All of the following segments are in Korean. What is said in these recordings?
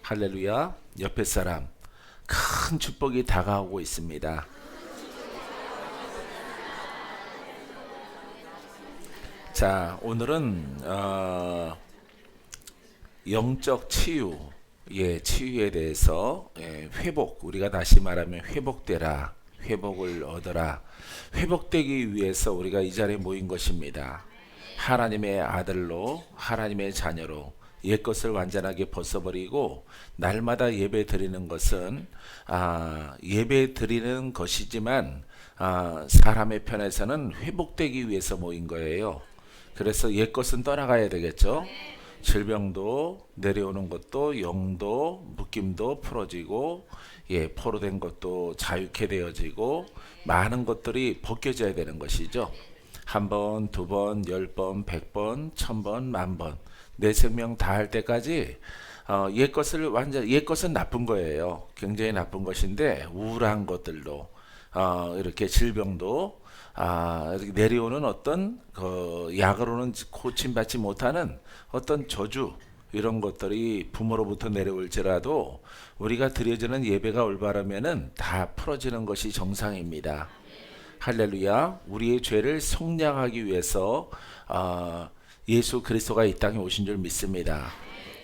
할렐루야. 옆에 사람, 큰 축복이 다가오고 있습니다. 자, 오늘은 영적 치유, 치유에 대해서, 회복, 우리가 다시 말하면 회복되라, 회복을 얻어라, 회복되기 위해서 우리가 이 자리에 모인 것입니다. 하나님의 아들로, 하나님의 자녀로 옛것을 완전하게 벗어버리고 날마다 예배 드리는 것은 예배 드리는 것이지만 사람의 편에서는 회복되기 위해서 모인 거예요. 그래서 옛것은 떠나가야 되겠죠. 질병도 내려오는 것도, 영도 묶임도 풀어지고, 포로된 것도 자유케 되어지고, 많은 것들이 벗겨져야 되는 것이죠. 한 번, 두 번, 10번, 100번, 1000번, 10,000번 내 생명 다할 때까지 옛것은 나쁜 거예요. 굉장히 나쁜 것인데 우울한 것들도 이렇게 질병도 이렇게 내려오는 어떤 약으로는 고침받지 못하는 어떤 저주, 이런 것들이 부모로부터 내려올지라도 우리가 드려지는 예배가 올바르면은 다 풀어지는 것이 정상입니다. 할렐루야. 우리의 죄를 속량하기 위해서 예수 그리스도가 이 땅에 오신 줄 믿습니다.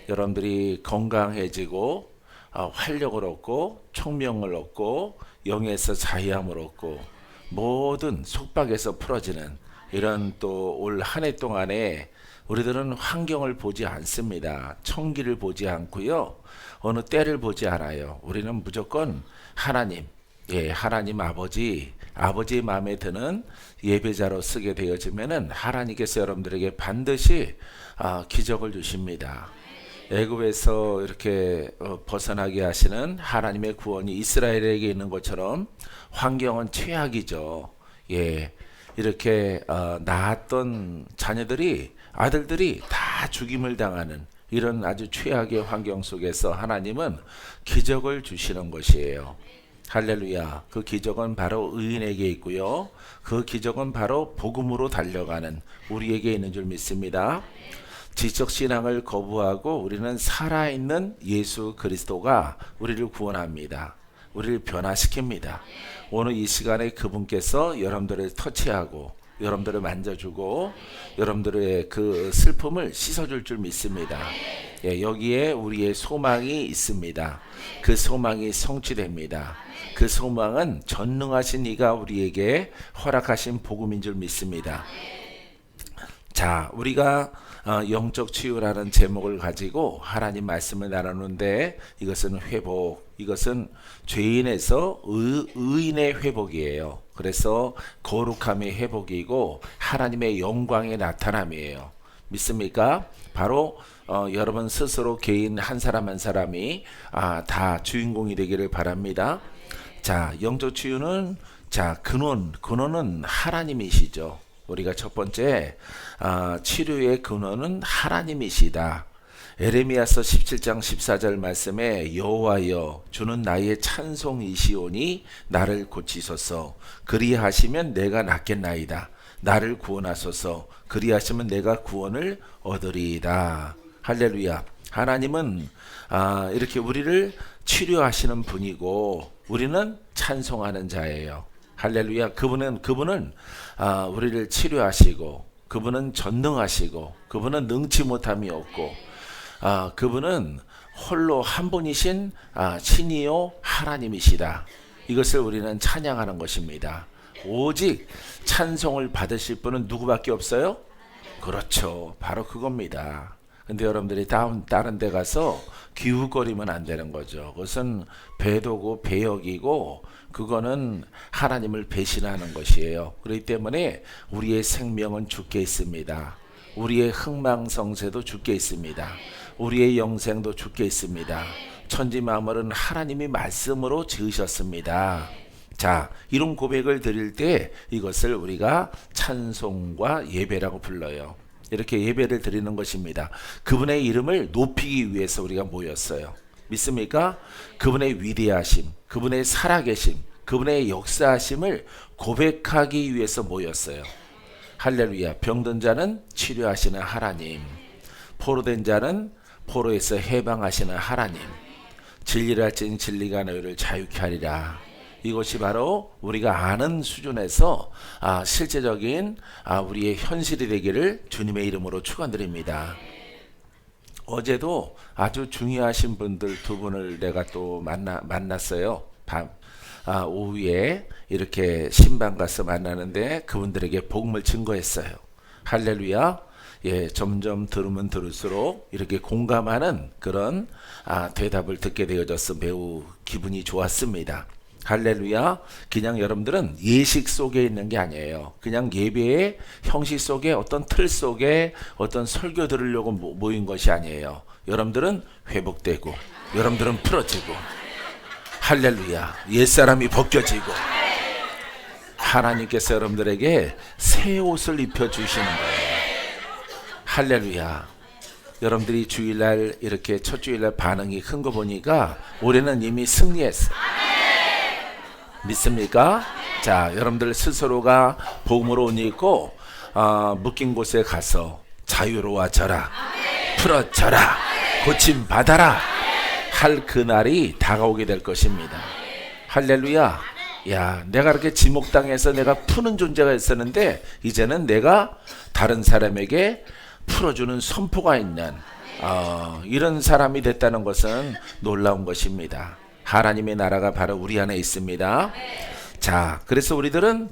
여러분들이 건강해지고 활력을 얻고 총명을 얻고 영에서 자유함을 얻고 모든 속박에서 풀어지는 이런 또 올 한 해 동안에 우리들은 환경을 보지 않습니다. 청기를 보지 않고요. 어느 때를 보지 않아요. 우리는 무조건 하나님, 하나님 아버지의 마음에 드는 예배자로 쓰게 되어지면은 하나님께서 여러분들에게 반드시 기적을 주십니다. 애굽에서 이렇게 벗어나게 하시는 하나님의 구원이 이스라엘에게 있는 것처럼 환경은 최악이죠. 이렇게 낳았던 자녀들이, 아들들이 다 죽임을 당하는 이런 아주 최악의 환경 속에서 하나님은 기적을 주시는 것이에요. 할렐루야. 그 기적은 바로 의인에게 있고요. 그 기적은 바로 복음으로 달려가는 우리에게 있는 줄 믿습니다. 지적 신앙을 거부하고 우리는 살아있는 예수 그리스도가 우리를 구원합니다. 우리를 변화시킵니다. 오늘 이 시간에 그분께서 여러분들을 터치하고 여러분들을 만져주고 여러분들의 그 슬픔을 씻어줄 줄 믿습니다. 여기에 우리의 소망이 있습니다. 그 소망이 성취됩니다. 그 소망은 전능하신 이가 우리에게 허락하신 복음인 줄 믿습니다. 자, 우리가 영적 치유라는 제목을 가지고 하나님 말씀을 나누는데, 이것은 회복, 이것은 죄인에서 의인의 회복이에요. 그래서 거룩함의 회복이고 하나님의 영광의 나타남이에요. 믿습니까? 바로 여러분 스스로 개인 한 사람 한 사람이 다 주인공이 되기를 바랍니다. 자, 영적 치유는 근원은 하나님이시죠. 우리가 첫 번째 치료의 근원은 하나님이시다. 에레미야서 17장 14절 말씀에 여호와여 주는 나의 찬송이시오니 나를 고치소서. 그리하시면 내가 낫겠나이다. 나를 구원하소서. 그리하시면 내가 구원을 얻으리이다. 할렐루야. 하나님은 이렇게 우리를 치료하시는 분이고 우리는 찬송하는 자예요. 할렐루야. 그분은 우리를 치료하시고 그분은 전능하시고 그분은 능치 못함이 없고 그분은 홀로 한 분이신 신이요 하나님이시다. 이것을 우리는 찬양하는 것입니다. 오직 찬송을 받으실 분은 누구밖에 없어요? 그렇죠. 바로 그겁니다. 근데 여러분들이 다른 데 가서 기웃거리면 안 되는 거죠. 그것은 배도고 배역이고 그거는 하나님을 배신하는 것이에요. 그렇기 때문에 우리의 생명은 주께 있습니다. 우리의 흥망성쇠도 주께 있습니다. 우리의 영생도 주께 있습니다. 천지만물은 하나님이 말씀으로 지으셨습니다. 자, 이런 고백을 드릴 때 이것을 우리가 찬송과 예배라고 불러요. 이렇게 예배를 드리는 것입니다. 그분의 이름을 높이기 위해서 우리가 모였어요. 믿습니까? 그분의 위대하심, 그분의 살아계심, 그분의 역사하심을 고백하기 위해서 모였어요. 할렐루야. 병든 자는 치료하시는 하나님, 포로된 자는 포로에서 해방하시는 하나님, 진리를 할지니 진리가 너희를 자유케 하리라. 이것이 바로 우리가 아는 수준에서 실제적인 우리의 현실이 되기를 주님의 이름으로 축원드립니다. 어제도 아주 중요하신 분들 두 분을 내가 또 만났어요. 오후에 이렇게 신방 가서 만나는데 그분들에게 복음을 증거했어요. 할렐루야. 예, 점점 들으면 들을수록 이렇게 공감하는 그런 대답을 듣게 되어져서 매우 기분이 좋았습니다. 할렐루야. 그냥 여러분들은 예식 속에 있는 게 아니에요. 그냥 예배의 형식 속에 어떤 틀 속에 어떤 설교 들으려고 모인 것이 아니에요. 여러분들은 회복되고 여러분들은 풀어지고 할렐루야. 옛사람이 벗겨지고 하나님께서 여러분들에게 새 옷을 입혀주시는 거예요. 할렐루야. 여러분들이 주일날 이렇게 첫 주일날 반응이 큰 거 보니까 올해는 이미 승리했어요. 믿습니까? 자, 여러분들 스스로가 복음으로 옷 입고 묶인 곳에 가서 자유로워져라, 풀어져라, 고침 받아라 할 그날이 다가오게 될 것입니다. 할렐루야. 야, 내가 이렇게 지목당해서 내가 푸는 존재가 있었는데 이제는 내가 다른 사람에게 풀어주는 선포가 있는 이런 사람이 됐다는 것은 놀라운 것입니다. 하나님의 나라가 바로 우리 안에 있습니다. 자, 그래서 우리들은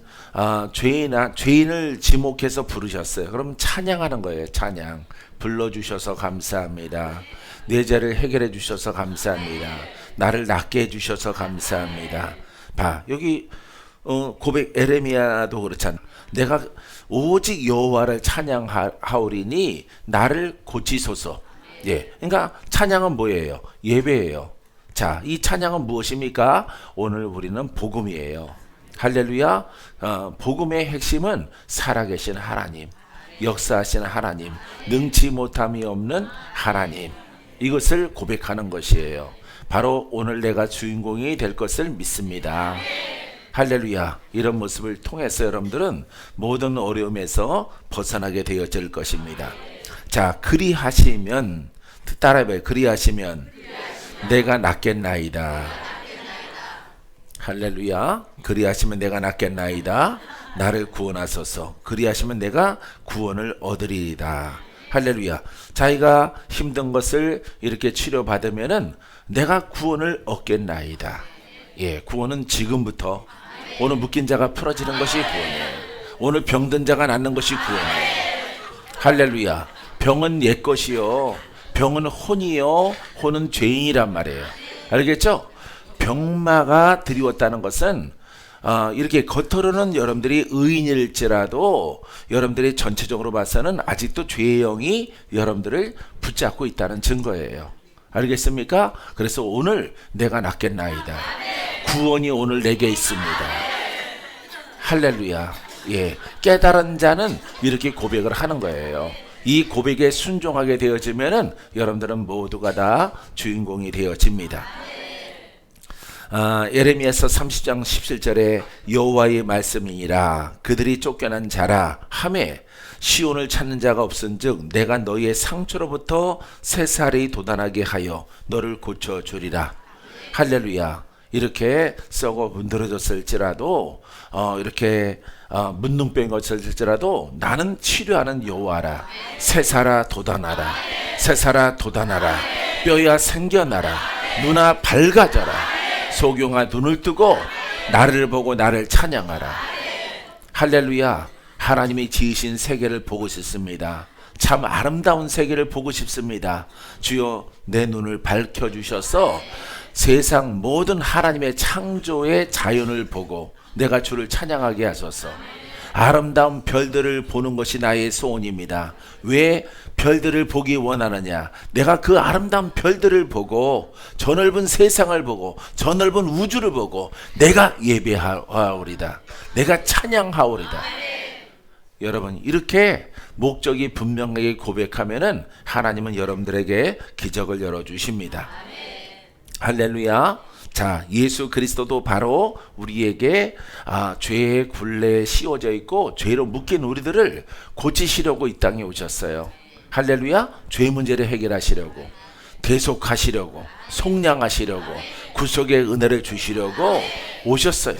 죄인을 지목해서 부르셨어요. 그럼 찬양하는 거예요. 찬양. 불러주셔서 감사합니다. 내 죄를 해결해 주셔서 감사합니다. 나를 낫게 해주셔서 감사합니다. 봐, 여기 고백 에레미야도 그렇잖아. 내가 오직 여호와를 찬양하오리니 나를 고치소서. 예, 그러니까 찬양은 뭐예요? 예배예요. 자, 이 찬양은 무엇입니까? 오늘 우리는 복음이에요. 할렐루야. 복음의 핵심은 살아계신 하나님, 역사하시는 하나님, 능치 못함이 없는 하나님, 이것을 고백하는 것이에요. 바로 오늘 내가 주인공이 될 것을 믿습니다. 할렐루야. 이런 모습을 통해서 여러분들은 모든 어려움에서 벗어나게 되어질 것입니다. 자, 그리하시면, 따라해봐요. 그리하시면 내가 낫겠나이다. 할렐루야. 그리하시면 내가 낫겠나이다. 나를 구원하소서. 그리하시면 내가 구원을 얻으리이다. 할렐루야. 자기가 힘든 것을 이렇게 치료받으면은 내가 구원을 얻겠나이다. 예, 구원은 지금부터. 오늘 묶인 자가 풀어지는 것이 구원이에요. 오늘 병든 자가 낫는 것이 구원이에요. 할렐루야. 병은 옛 것이요, 병은 혼이요, 혼은 죄인이란 말이에요. 알겠죠? 병마가 드리웠다는 것은 이렇게 겉으로는 여러분들이 의인일지라도 여러분들이 전체적으로 봐서는 아직도 죄의 영이 여러분들을 붙잡고 있다는 증거예요. 알겠습니까? 그래서 오늘 내가 낫겠나이다. 구원이 오늘 내게 있습니다. 할렐루야. 예, 깨달은 자는 이렇게 고백을 하는 거예요. 이 고백에 순종하게 되어지면은 여러분들은 모두가 다 주인공이 되어집니다. 예레미야서 30장 17절에 여호와의 말씀이니라 그들이 쫓겨난 자라 하매 시온을 찾는 자가 없은즉 내가 너희의 상처로부터 새살이 돋아나게 하여 너를 고쳐주리라. 할렐루야. 이렇게 썩어 문드러졌을지라도 이렇게 문둥병 것일지라도 나는 치료하는 여호와라. 새살아 돋아나라. 새살아 돋아나라. 뼈야 생겨나라. 눈아 밝아져라. 소경아 눈을 뜨고 나를 보고 나를 찬양하라. 할렐루야. 하나님이 지으신 세계를 보고 싶습니다. 참 아름다운 세계를 보고 싶습니다. 주여 내 눈을 밝혀주셔서 세상 모든 하나님의 창조의 자연을 보고 내가 주를 찬양하게 하소서. 아름다운 별들을 보는 것이 나의 소원입니다. 왜 별들을 보기 원하느냐? 내가 그 아름다운 별들을 보고 저 넓은 세상을 보고 저 넓은 우주를 보고 내가 예배하오리다. 내가 찬양하오리다. 여러분 이렇게 목적이 분명하게 고백하면은 하나님은 여러분들에게 기적을 열어주십니다. 할렐루야. 자, 예수 그리스도도 바로 우리에게 죄의 굴레에 씌워져 있고 죄로 묶인 우리들을 고치시려고 이 땅에 오셨어요. 할렐루야. 죄 문제를 해결하시려고. 계속하시려고, 속량하시려고, 구속의 은혜를 주시려고 오셨어요.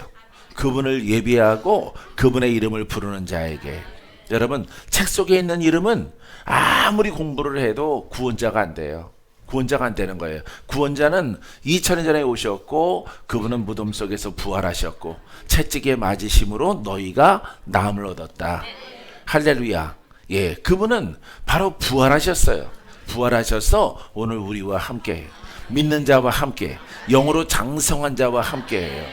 그분을 예비하고 그분의 이름을 부르는 자에게. 여러분, 책 속에 있는 이름은 아무리 공부를 해도 구원자가 안 돼요. 구원자가 안 되는 거예요. 구원자는 2000년 전에 오셨고 그분은 무덤 속에서 부활하셨고 채찍에 맞으심으로 너희가 나음을 얻었다. 할렐루야. 예, 그분은 바로 부활하셨어요. 부활하셔서 오늘 우리와 함께해요. 믿는 자와 함께, 영으로 장성한 자와 함께해요.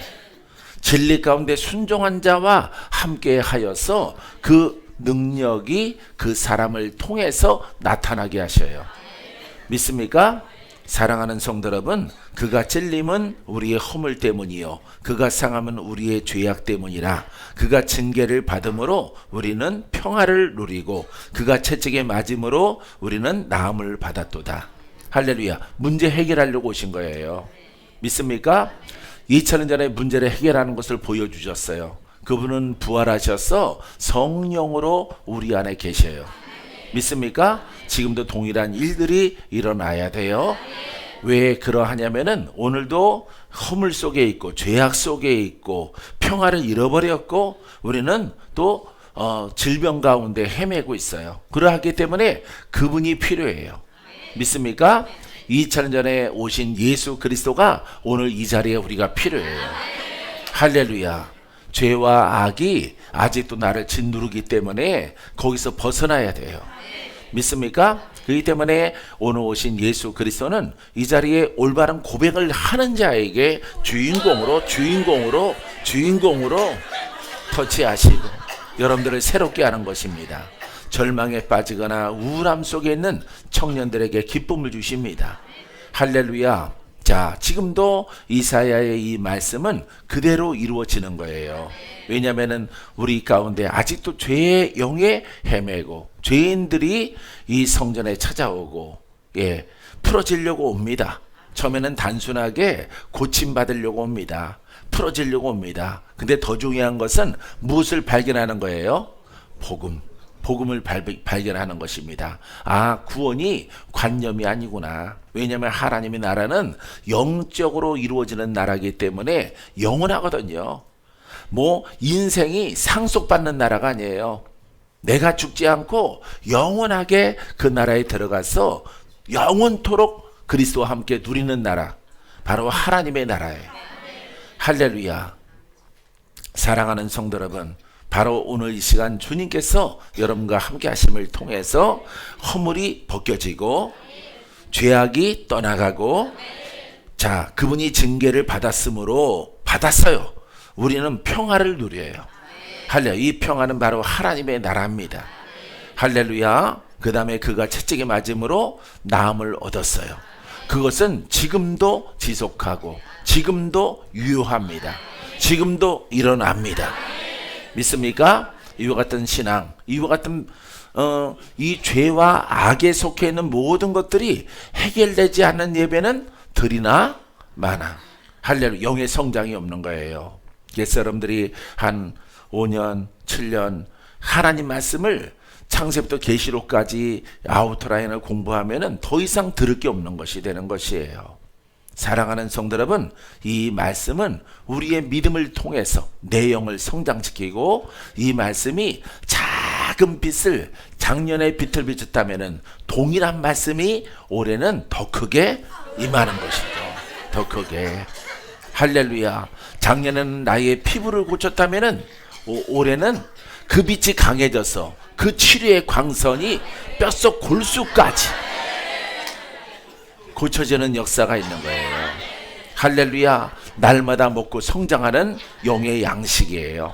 진리 가운데 순종한 자와 함께 하여서 그 능력이 그 사람을 통해서 나타나게 하셔요. 믿습니까? 사랑하는 성도 여러분, 그가 찔림은 우리의 허물 때문이요 그가 상함은 우리의 죄악 때문이라. 그가 징계를 받음으로 우리는 평화를 누리고 그가 채찍에 맞음으로 우리는 나음을 받았도다. 할렐루야. 문제 해결하려고 오신 거예요. 믿습니까? 2000년 전에 문제를 해결하는 것을 보여주셨어요. 그분은 부활하셔서 성령으로 우리 안에 계셔요. 믿습니까? 지금도 동일한 일들이 일어나야 돼요. 왜 그러하냐면은 오늘도 허물 속에 있고 죄악 속에 있고 평화를 잃어버렸고 우리는 또 질병 가운데 헤매고 있어요. 그러하기 때문에 그분이 필요해요. 믿습니까? 2000년 전에 오신 예수 그리스도가 오늘 이 자리에 우리가 필요해요. 할렐루야. 죄와 악이 아직도 나를 짓누르기 때문에 거기서 벗어나야 돼요. 믿습니까? 그렇기 때문에 오늘 오신 예수 그리스도는 이 자리에 올바른 고백을 하는 자에게 주인공으로 터치하시고 여러분들을 새롭게 하는 것입니다. 절망에 빠지거나 우울함 속에 있는 청년들에게 기쁨을 주십니다. 할렐루야. 자, 지금도 이사야의 이 말씀은 그대로 이루어지는 거예요. 왜냐하면 우리 가운데 아직도 죄의 영에 헤매고 죄인들이 이 성전에 찾아오고 풀어지려고 옵니다. 처음에는 단순하게 고침받으려고 옵니다. 풀어지려고 옵니다. 근데 더 중요한 것은 무엇을 발견하는 거예요? 복음을 발견하는 것입니다. 아, 구원이 관념이 아니구나. 왜냐하면 하나님의 나라는 영적으로 이루어지는 나라이기 때문에 영원하거든요. 뭐 인생이 상속받는 나라가 아니에요. 내가 죽지 않고 영원하게 그 나라에 들어가서 영원토록 그리스도와 함께 누리는 나라, 바로 하나님의 나라예요. 할렐루야. 사랑하는 성도 여러분, 바로 오늘 이 시간 주님께서 여러분과 함께 하심을 통해서 허물이 벗겨지고 죄악이 떠나가고, 자, 그분이 징계를 받았어요. 우리는 평화를 누려요. 할렐루야. 이 평화는 바로 하나님의 나라입니다. 할렐루야. 그 다음에 그가 채찍에 맞음으로 나음을 얻었어요. 그것은 지금도 지속하고 지금도 유효합니다. 지금도 일어납니다. 믿습니까? 이와 같은 신앙, 이와 같은 이 죄와 악에 속해 있는 모든 것들이 해결되지 않는 예배는 들이나 마나. 할렐루야. 영의 성장이 없는 거예요. 그래서 여러분들이 한 5년, 7년 하나님 말씀을 창세부터 계시록까지 아우트라인을 공부하면은 더 이상 들을 게 없는 것이 되는 것이에요. 사랑하는 성도 여러분, 이 말씀은 우리의 믿음을 통해서 내 영을 성장시키고, 이 말씀이 작은 빛을 작년에 빛을 비췄다면은 동일한 말씀이 올해는 더 크게 임하는 것이죠. 더 크게. 할렐루야. 작년에는 나의 피부를 고쳤다면은 올해는 그 빛이 강해져서 그 치료의 광선이 뼛속 골수까지 고쳐지는 역사가 있는 거예요. 할렐루야. 날마다 먹고 성장하는 영의 양식이에요.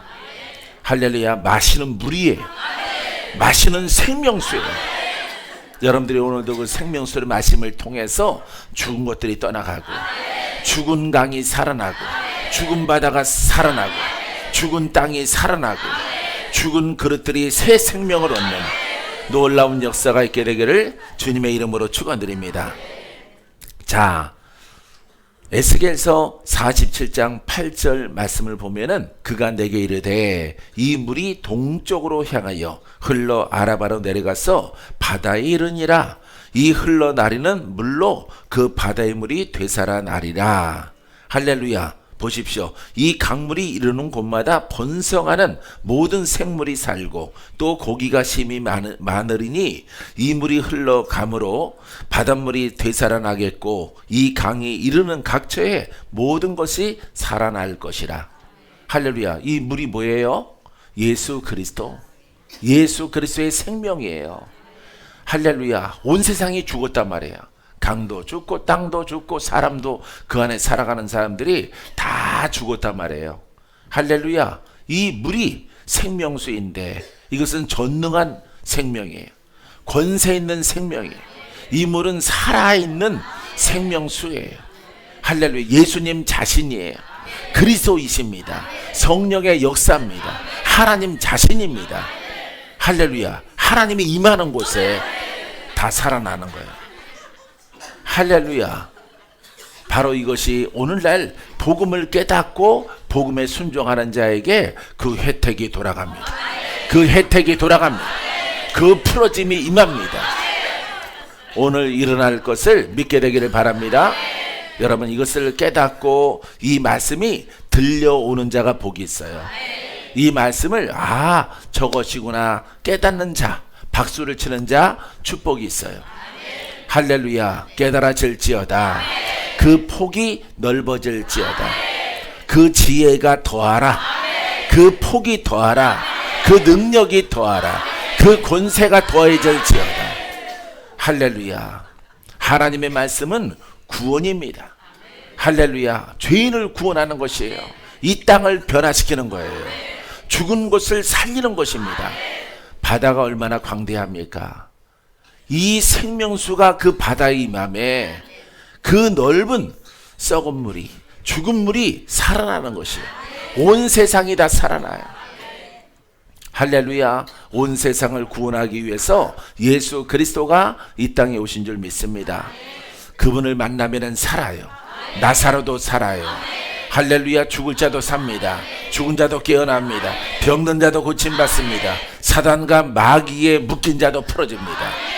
할렐루야. 마시는 물이에요. 마시는 생명수예요. 여러분들이 오늘도 그 생명수를 마심을 통해서 죽은 것들이 떠나가고, 죽은 강이 살아나고, 죽은 바다가 살아나고, 죽은 땅이 살아나고, 죽은 그릇들이 새 생명을 얻는 놀라운 역사가 있게 되기를 주님의 이름으로 축원드립니다. 자, 에스겔서 47장 8절 말씀을 보면은 그가 내게 이르되 이 물이 동쪽으로 향하여 흘러 아라바로 내려가서 바다에 이르니라. 이 흘러나리는 물로 그 바다의 물이 되살아나리라. 할렐루야. 보십시오. 이 강물이 이르는 곳마다 번성하는 모든 생물이 살고 또 고기가 심히 많으리니 이 물이 흘러가므로 바닷물이 되살아나겠고 이 강이 이르는 각처에 모든 것이 살아날 것이라. 할렐루야. 이 물이 뭐예요? 예수 그리스도. 예수 그리스도의 생명이에요. 할렐루야. 온 세상이 죽었단 말이에요. 강도 죽고 땅도 죽고 사람도 그 안에 살아가는 사람들이 다 죽었단 말이에요. 할렐루야. 이 물이 생명수인데 이것은 전능한 생명이에요. 권세 있는 생명이에요. 이 물은 살아있는 생명수예요. 할렐루야. 예수님 자신이에요. 그리스도이십니다. 성령의 역사입니다. 하나님 자신입니다. 할렐루야. 하나님이 임하는 곳에 다 살아나는 거예요. 할렐루야. 바로 이것이 오늘날 복음을 깨닫고 복음에 순종하는 자에게 그 혜택이 돌아갑니다. 그 혜택이 돌아갑니다. 그 풀어짐이 임합니다. 오늘 일어날 것을 믿게 되기를 바랍니다. 여러분, 이것을 깨닫고 이 말씀이 들려오는 자가 복이 있어요. 이 말씀을 저것이구나 깨닫는 자, 박수를 치는 자 축복이 있어요. 할렐루야. 깨달아질지어다. 그 폭이 넓어질지어다. 그 지혜가 더하라. 그 폭이 더하라. 그 능력이 더하라. 그 권세가 더해질지어다. 할렐루야. 하나님의 말씀은 구원입니다. 할렐루야. 죄인을 구원하는 것이에요. 이 땅을 변화시키는 거예요. 죽은 곳을 살리는 것입니다. 바다가 얼마나 광대합니까? 이 생명수가 그 바다에 임함에 그 넓은 썩은 물이, 죽은 물이 살아나는 것이에요. 온 세상이 다 살아나요. 할렐루야. 온 세상을 구원하기 위해서 예수 그리스도가 이 땅에 오신 줄 믿습니다. 그분을 만나면 살아요. 나사로도 살아요. 할렐루야. 죽을 자도 삽니다. 죽은 자도 깨어납니다. 병든 자도 고침받습니다. 사단과 마귀에 묶인 자도 풀어집니다.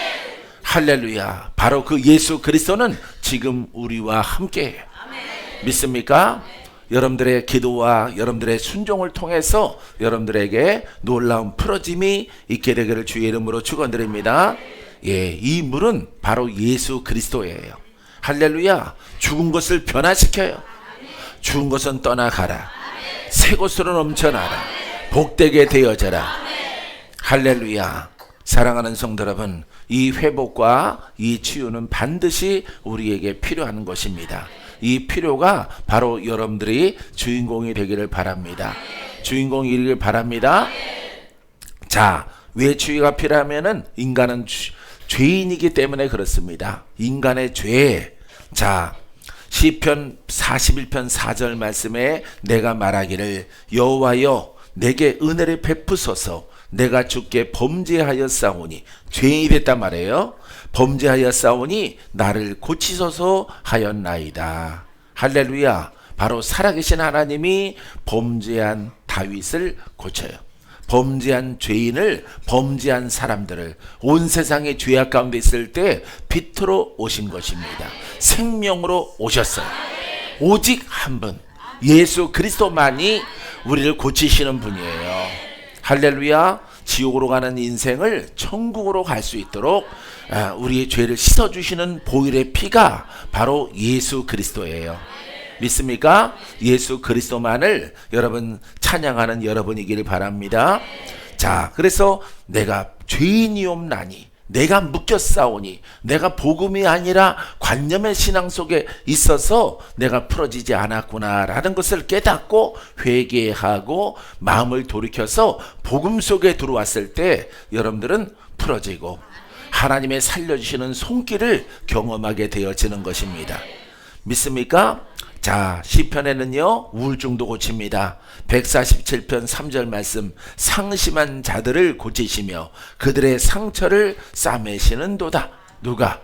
할렐루야. 바로 그 예수 그리스도는 지금 우리와 함께해요. 믿습니까? 여러분들의 기도와 여러분들의 순종을 통해서 여러분들에게 놀라운 풀어짐이 있게 되기를 주의 이름으로 축원드립니다. 이 물은 바로 예수 그리스도예요. 할렐루야. 죽은 것을 변화시켜요. 죽은 것은 떠나가라. 새 것으로 넘쳐나라. 복되게 되어져라. 할렐루야. 사랑하는 성도 여러분, 이 회복과 이 치유는 반드시 우리에게 필요한 것입니다. 이 필요가 바로 여러분들이 주인공이 되기를 바랍니다. 주인공이 되기를 바랍니다. 자, 왜 치유가 필요하면은 인간은 죄인이기 때문에 그렇습니다. 인간의 죄. 자, 시편 41편 4절 말씀에 내가 말하기를 여호와여 내게 은혜를 베푸소서. 내가 주께 범죄하였사오니, 죄인이 됐단 말이에요. 범죄하였사오니 나를 고치소서 하였나이다. 할렐루야. 바로 살아계신 하나님이 범죄한 다윗을 고쳐요. 범죄한 죄인을, 범죄한 사람들을 온 세상의 죄악 가운데 있을 때 빛으로 오신 것입니다. 생명으로 오셨어요. 오직 한 분, 예수 그리스도만이 우리를 고치시는 분이에요. 할렐루야. 지옥으로 가는 인생을 천국으로 갈 수 있도록 우리의 죄를 씻어주시는 보혈의 피가 바로 예수 그리스도예요. 믿습니까? 예수 그리스도만을 여러분 찬양하는 여러분이기를 바랍니다. 자, 그래서 내가 죄인이옵나니, 내가 묶였사오니, 내가 복음이 아니라 관념의 신앙 속에 있어서 내가 풀어지지 않았구나 라는 것을 깨닫고 회개하고 마음을 돌이켜서 복음 속에 들어왔을 때 여러분들은 풀어지고 하나님의 살려주시는 손길을 경험하게 되어지는 것입니다. 믿습니까? 자, 시편에는요 우울증도 고칩니다. 147편 3절 말씀, 상심한 자들을 고치시며 그들의 상처를 싸매시는도다. 누가?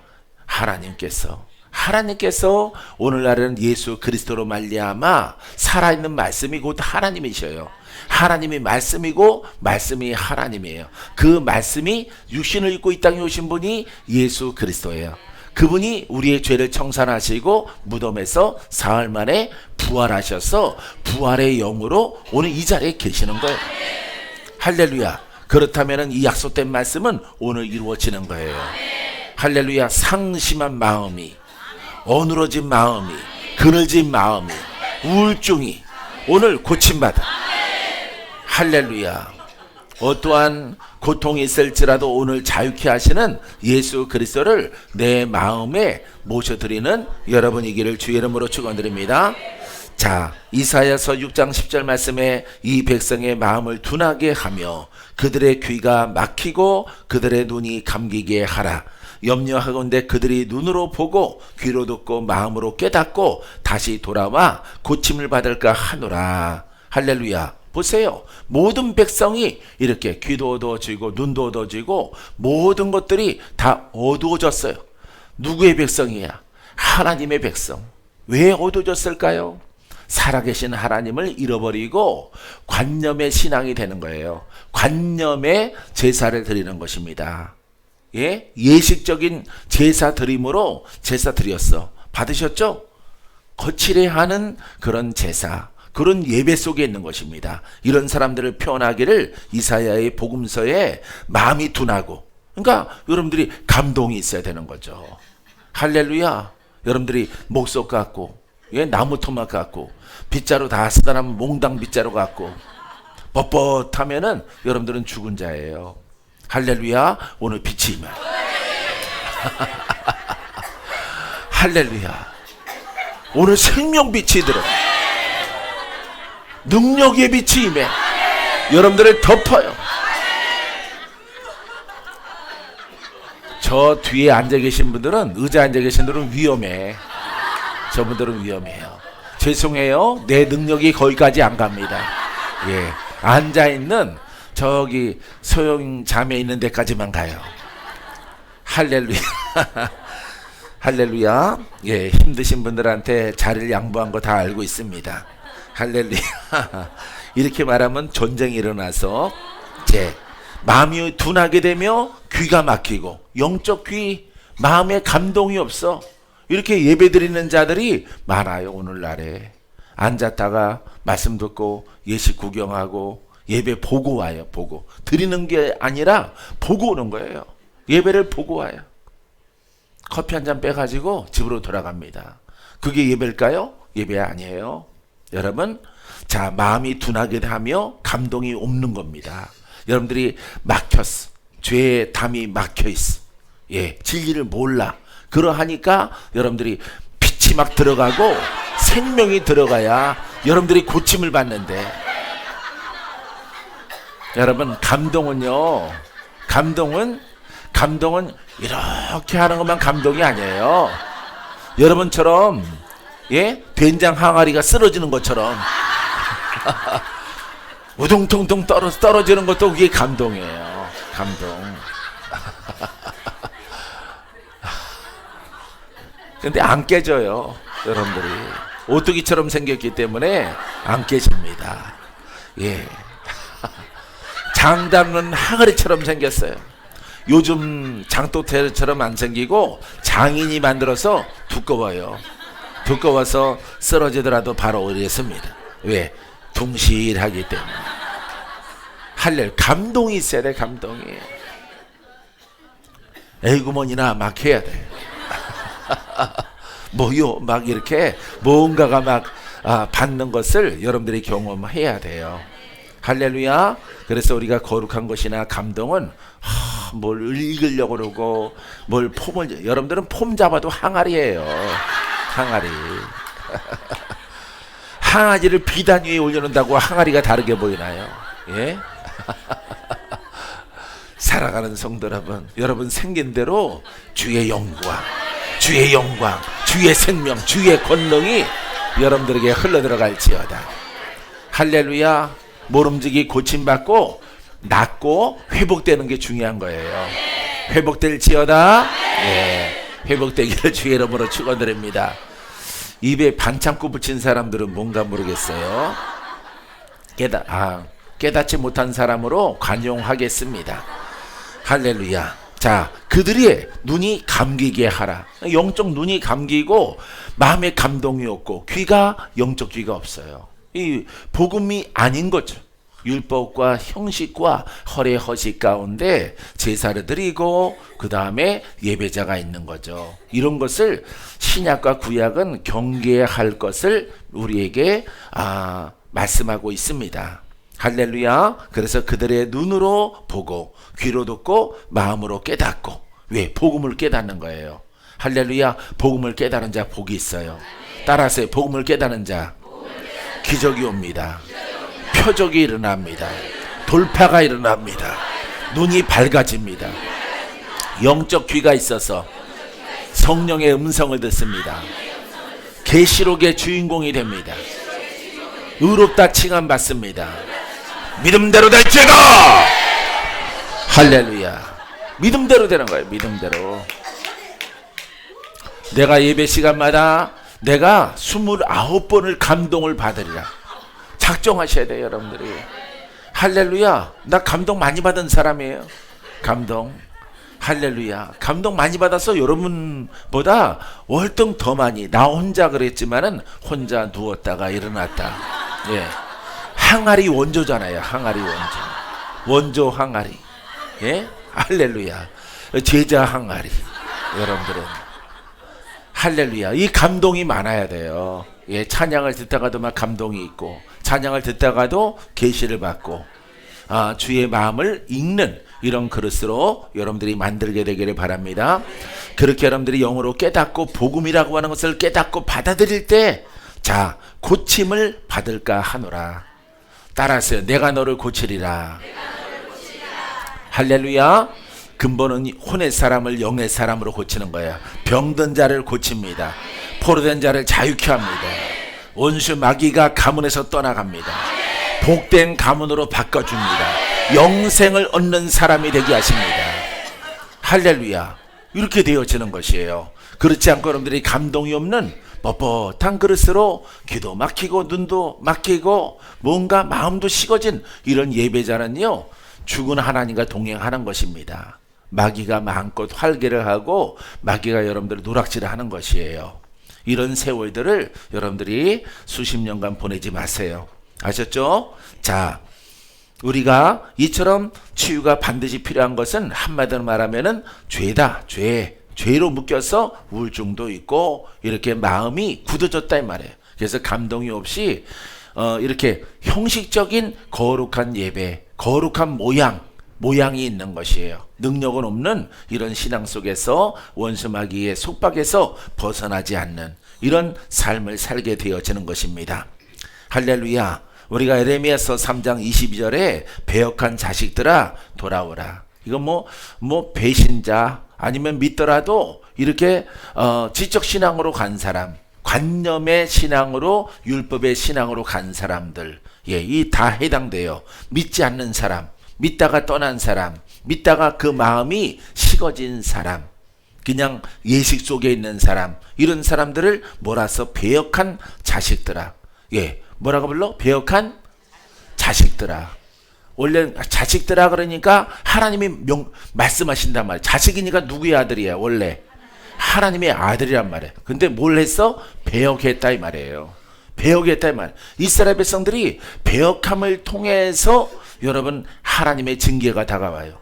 하나님께서. 하나님께서 오늘날은 예수 그리스도로 말미암아 살아있는 말씀이 곧 하나님이셔요. 하나님이 말씀이고 말씀이 하나님이에요. 그 말씀이 육신을 입고 이 땅에 오신 분이 예수 그리스도예요. 그분이 우리의 죄를 청산하시고 무덤에서 사흘 만에 부활하셔서 부활의 영으로 오늘 이 자리에 계시는 거예요. 할렐루야. 그렇다면 이 약속된 말씀은 오늘 이루어지는 거예요. 할렐루야. 상심한 마음이, 어누러진 마음이, 그늘진 마음이, 우울증이 오늘 고침받아. 할렐루야. 어떠한 고통이 있을지라도 오늘 자유케 하시는 예수 그리스도를 내 마음에 모셔드리는 여러분이기를 주의 이름으로 축원드립니다. 자, 이사야서 6장 10절 말씀에 이 백성의 마음을 둔하게 하며 그들의 귀가 막히고 그들의 눈이 감기게 하라. 염려하건대 그들이 눈으로 보고 귀로 듣고 마음으로 깨닫고 다시 돌아와 고침을 받을까 하노라. 할렐루야. 보세요. 모든 백성이 이렇게 귀도 어두워지고 눈도 어두워지고 모든 것들이 다 어두워졌어요. 누구의 백성이야? 하나님의 백성. 왜 어두워졌을까요? 살아계신 하나님을 잃어버리고 관념의 신앙이 되는 거예요. 관념의 제사를 드리는 것입니다. 예? 예식적인 제사 드림으로 제사 드렸어. 받으셨죠? 거칠해하는 그런 제사, 그런 예배 속에 있는 것입니다. 이런 사람들을 표현하기를 이사야의 복음서에 마음이 둔하고, 그러니까 여러분들이 감동이 있어야 되는 거죠. 할렐루야. 여러분들이 목석 갖고, 예, 나무 토막 갖고, 빗자루 다 쓰다 하면 몽당 빗자루 갖고 뻣뻣하면은 여러분들은 죽은 자예요. 할렐루야. 오늘 빛이 임해. 할렐루야. 오늘 생명빛이 들어. 능력의 빛이 임해. 여러분들을 덮어요. 저 뒤에 앉아 계신 분들은, 의자에 앉아 계신 분들은 위험해. 저분들은 위험해요. 죄송해요. 내 능력이 거기까지 안 갑니다. 예, 앉아있는 저기 소영 자매 있는 데까지만 가요. 할렐루야. 할렐루야. 예, 힘드신 분들한테 자리를 양보한 거 다 알고 있습니다. 할렐루야. 이렇게 말하면 전쟁이 일어나서 제 마음이 둔하게 되며 귀가 막히고, 영적 귀, 마음에 감동이 없어. 이렇게 예배드리는 자들이 많아요. 오늘날에 앉았다가 말씀 듣고 예식 구경하고 예배 보고 와요. 보고 드리는 게 아니라 보고 오는 거예요. 예배를 보고 와요. 커피 한 잔 빼가지고 집으로 돌아갑니다. 그게 예배일까요? 예배 아니에요. 여러분, 자, 마음이 둔하게 하며 감동이 없는 겁니다. 여러분들이 막혔어. 죄의 담이 막혀있어. 예, 진리를 몰라. 그러하니까 여러분들이 빛이 막 들어가고 생명이 들어가야 여러분들이 고침을 받는데, 여러분, 감동은 이렇게 하는 것만 감동이 아니에요. 여러분처럼, 예, 된장 항아리가 쓰러지는 것처럼 우동통통 떨어지는 것도 그게 감동이에요. 감동. 근데 안 깨져요. 여러분들이 오뚜기처럼 생겼기 때문에 안 깨집니다. 예. 장담은 항아리처럼 생겼어요. 요즘 장독대처럼 안 생기고 장인이 만들어서 두꺼워요. 두꺼워서 쓰러지더라도 바로 오르겠습니다. 왜? 둥실하기 때문에. 할렐 감동이 있어야 돼. 감동이. 에이구먼이나 막 해야 돼. 뭐요? 막 이렇게 뭔가가 막 받는 것을 여러분들이 경험해야 돼요. 할렐루야. 그래서 우리가 거룩한 것이나 감동은 뭘 읽으려고 그러고 뭘 폼을, 여러분들은 폼 잡아도 항아리예요. 항아리. 항아리를 비단 위에 올려놓는다고 항아리가 다르게 보이나요? 예? 살아가는 성도 여러분 생긴 대로 주의 영광, 주의 영광, 주의 생명, 주의 권능이 여러분들에게 흘러들어갈지어다. 할렐루야. 모름지기 고침받고 낫고 회복되는 게 중요한 거예요. 회복될지어다. 예. 회복되기를 주의 이름으로 축원드립니다. 입에 반창고 붙인 사람들은 뭔가 모르겠어요. 깨닫지 못한 사람으로 관용하겠습니다. 할렐루야. 자, 그들의 눈이 감기게 하라. 영적 눈이 감기고 마음에 감동이 없고 귀가 영적 귀가 없어요. 이 복음이 아닌 거죠. 율법과 형식과 허례 허식 가운데 제사를 드리고 그 다음에 예배자가 있는 거죠. 이런 것을 신약과 구약은 경계할 것을 우리에게 말씀하고 있습니다. 할렐루야. 그래서 그들의 눈으로 보고 귀로 듣고 마음으로 깨닫고, 왜? 복음을 깨닫는 거예요. 할렐루야. 복음을 깨달은 자 복이 있어요. 따라서 복음을 깨달은 자 기적이 옵니다. 표적이 일어납니다. 돌파가 일어납니다. 눈이 밝아집니다. 영적 귀가 있어서 성령의 음성을 듣습니다. 계시록의 주인공이 됩니다. 의롭다 칭함 받습니다. 믿음대로 될지어다. 할렐루야. 믿음대로 되는 거예요. 믿음대로. 내가 예배 시간마다 내가 29번을 감동을 받으리라. 작정하셔야 돼요, 여러분들이. 할렐루야. 나 감동 많이 받은 사람이에요. 감동. 할렐루야. 감동 많이 받아서 여러분보다 월등 더 많이, 나 혼자 그랬지만은 혼자 누웠다가 일어났다. 예. 항아리 원조잖아요. 항아리 원조. 원조 항아리. 예? 할렐루야. 제자 항아리. 여러분들은 할렐루야. 이 감동이 많아야 돼요. 예, 찬양을 듣다가도 막 감동이 있고, 찬양을 듣다가도 계시를 받고, 주의 마음을 읽는 이런 그릇으로 여러분들이 만들게 되기를 바랍니다. 그렇게 여러분들이 영으로 깨닫고 복음이라고 하는 것을 깨닫고 받아들일 때, 자, 고침을 받을까 하노라. 따라하세요. 내가 너를 고치리라. 할렐루야. 근본은 혼의 사람을 영의 사람으로 고치는 거야. 병든 자를 고칩니다. 포로된 자를 자유케 합니다. 원수 마귀가 가문에서 떠나갑니다. 복된 가문으로 바꿔줍니다. 영생을 얻는 사람이 되게 하십니다. 할렐루야. 이렇게 되어지는 것이에요. 그렇지 않고 여러분들이 감동이 없는 뻣뻣한 그릇으로 귀도 막히고 눈도 막히고 뭔가 마음도 식어진 이런 예배자는요, 죽은 하나님과 동행하는 것입니다. 마귀가 마음껏 활개를 하고 마귀가 여러분들을 누락질을 하는 것이에요. 이런 세월들을 여러분들이 수십 년간 보내지 마세요. 아셨죠? 자, 우리가 이처럼 치유가 반드시 필요한 것은 한마디로 말하면은 죄다. 죄로 묶여서 우울증도 있고 이렇게 마음이 굳어졌다 이 말이에요. 그래서 감동이 없이 이렇게 형식적인 거룩한 예배, 거룩한 모양이 있는 것이에요. 능력은 없는 이런 신앙 속에서 원수 마귀의 속박에서 벗어나지 않는 이런 삶을 살게 되어지는 것입니다. 할렐루야. 우리가 에레미야서 3장 22절에 배역한 자식들아 돌아오라. 이건 뭐 배신자 아니면 믿더라도 이렇게 지적 신앙으로 간 사람, 관념의 신앙으로, 율법의 신앙으로 간 사람들, 예, 이 다 해당돼요. 믿지 않는 사람, 믿다가 떠난 사람, 믿다가 그 마음이 식어진 사람, 그냥 예식 속에 있는 사람, 이런 사람들을 몰아서 배역한 자식들아. 예, 뭐라고 불러? 배역한 자식들아. 원래 자식들아 그러니까 하나님이 말씀하신단 말이에요. 자식이니까 누구의 아들이야? 원래 하나님의 아들이란 말이에요. 근데 뭘 했어? 배역했다 이 말이에요. 배역했다 이 말. 이스라엘 백성들이 배역함을 통해서 여러분 하나님의 징계가 다가와요.